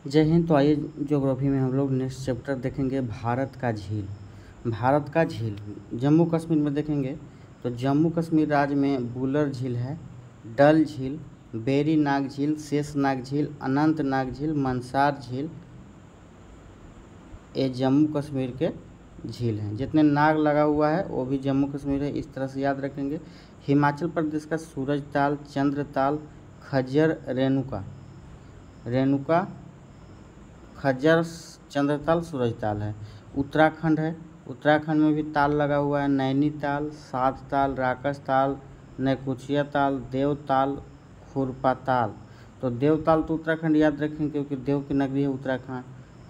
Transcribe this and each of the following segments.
जय हिंद। तो आइए ज्योग्राफी में हम लोग नेक्स्ट चैप्टर देखेंगे भारत का झील। भारत का झील जम्मू कश्मीर में देखेंगे तो जम्मू कश्मीर राज्य में बुलर झील है, डल झील, बेरी नाग झील, शेषनाग झील, अनंतनाग झील, मंसार झील, ये जम्मू कश्मीर के झील हैं। जितने नाग लगा हुआ है वो भी जम्मू कश्मीर है, इस तरह से याद रखेंगे। हिमाचल प्रदेश का सूरज ताल, चंद्रताल, खज्जर, रेणुका, खज्जर, चंद्रताल, सूरजताल है। उत्तराखंड है, उत्तराखंड में भी ताल लगा हुआ है, नैनीताल, सात ताल, राकस ताल, नैकुचिया ताल, देवताल, खुरपा ताल। तो देवताल तो उत्तराखंड याद रखेंगे क्योंकि देव की नगरी है उत्तराखंड।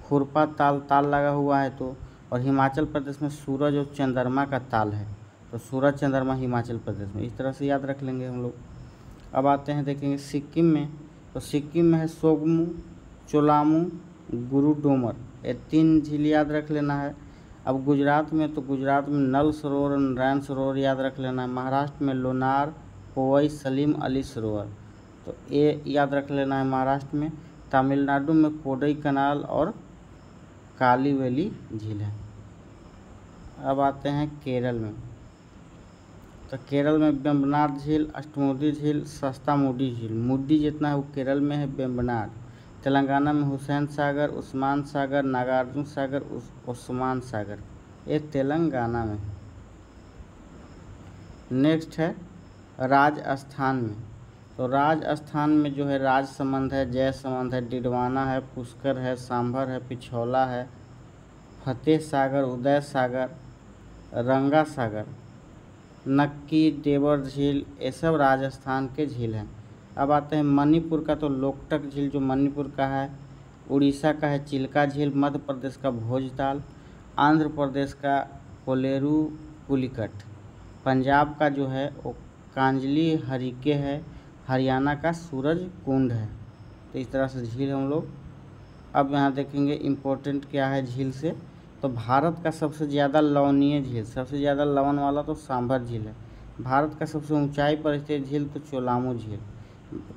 खुरपा ताल ताल लगा हुआ है तो। और हिमाचल प्रदेश में सूरज और चंद्रमा का ताल है, तो सूरज चंद्रमा हिमाचल प्रदेश में, इस तरह से याद रख लेंगे हम लोग। अब आते हैं देखेंगे सिक्किम में, तो सिक्किम में है सोगमू, चोलामू, गुरुडोमर, ये 3 झील याद रख लेना है। अब गुजरात में, तो गुजरात में नल सरोवर और नारायण सरोवर याद रख लेना है। महाराष्ट्र में लोनार, पोवई, सलीम अली सरोवर, तो ये याद रख लेना है महाराष्ट्र में। तमिलनाडु में कोडई कनाल और काली वैली झील है। अब आते हैं केरल में, तो केरल में वेम्बनाड झील, अष्टमुडी झील, सस्तामुडी झील, मुड्डी जितना है वो केरल में है, वेम्बनाड। तेलंगाना में हुसैन सागर, उस्मान सागर, नागार्जुन सागर, उस्मान सागर, ये तेलंगाना में। नेक्स्ट है राजस्थान में, तो राजस्थान में जो है राजसमंद है, जयसमंद है, डिडवाना है, पुष्कर है, सांभर है, पिछौला है, फतेह सागर, उदय सागर, रंगा सागर, नक्की, देवर झील, ये सब राजस्थान के झील हैं। अब आते हैं मणिपुर का, तो लोकटक झील जो मणिपुर का है। उड़ीसा का है चिल्का झील, मध्य प्रदेश का भोजताल, आंध्र प्रदेश का कोलेरू पुलिकट, पंजाब का जो है वो कांजली हरिके है, हरियाणा का सूरज कुंड है। तो इस तरह से झील हम लोग अब यहाँ देखेंगे इम्पोर्टेंट क्या है झील से। तो भारत का सबसे ज़्यादा लवणीय झील, सबसे ज़्यादा लवण वाला तो सांभर झील है। भारत का सबसे ऊंचाई पर स्थित झील तो चोलामू झील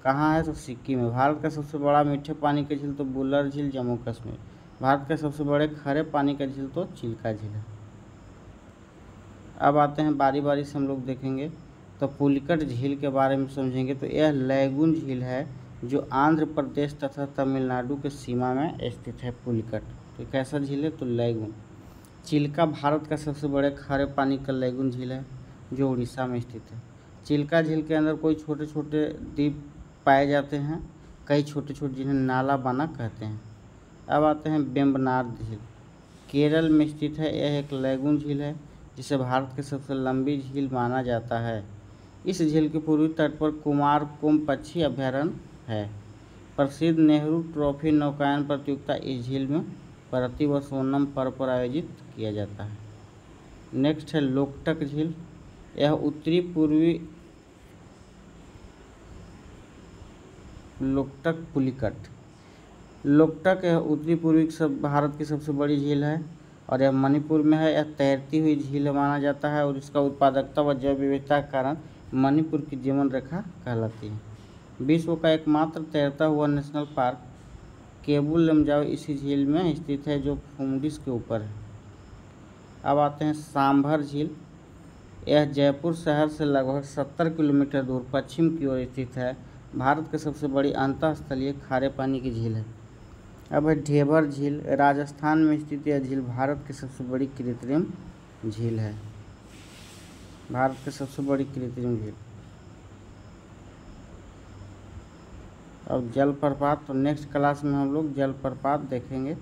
कहाँ है, तो सिक्किम में। भारत का सबसे बड़ा मीठे पानी का झील तो बुलर झील, जम्मू कश्मीर। भारत का सबसे बड़े खारे पानी का झील तो चिल्का झील है। अब आते हैं बारी बारी से हम लोग देखेंगे, तो पुलिकट झील के बारे में समझेंगे। तो यह लैगून झील है जो आंध्र प्रदेश तथा तमिलनाडु के सीमा में स्थित है। पुलिकट तो कैसा झील है, तो लैगून। चिल्का भारत का सबसे बड़े खारे पानी का लैगून झील है जो उड़ीसा में स्थित है। चिल्का झील के अंदर कोई छोटे छोटे द्वीप पाए जाते हैं, कई छोटे छोटे जिन्हें नाला बाना कहते हैं। अब आते हैं वेम्बनाड झील, केरल में स्थित है। यह एक लैगून झील है जिसे भारत की सबसे लंबी झील माना जाता है। इस झील के पूर्वी तट पर कुमारकोम पक्षी अभयारण्य है। प्रसिद्ध नेहरू ट्रॉफी नौकायन प्रतियोगिता इस झील में प्रतिवर्ष ओणम पर्व पर आयोजित किया जाता है। नेक्स्ट है लोकटक झील, यह उत्तरी पूर्वी लोकटक पुलिकट। लोकटक यह उत्तरी पूर्वी भारत की सबसे बड़ी झील है और यह मणिपुर में है। यह तैरती हुई झील माना जाता है और इसका उत्पादकता व जैव विविधता के कारण मणिपुर की जीवन रेखा कहलाती है। विश्व का एकमात्र तैरता हुआ नेशनल पार्क केबुल लमजाओ इसी झील में स्थित है जो फुमडिस के ऊपर है। अब आते हैं सांभर झील, यह जयपुर शहर से लगभग 70 किलोमीटर दूर पश्चिम की ओर स्थित है। भारत की सबसे बड़ी अंतःस्थलीय खारे पानी की झील है। अब है ढेबर झील, राजस्थान में स्थित यह झील भारत की सबसे बड़ी कृत्रिम झील है। भारत की सबसे बड़ी कृत्रिम झील। अब जलप्रपात, तो नेक्स्ट क्लास में हम लोग जलप्रपात देखेंगे।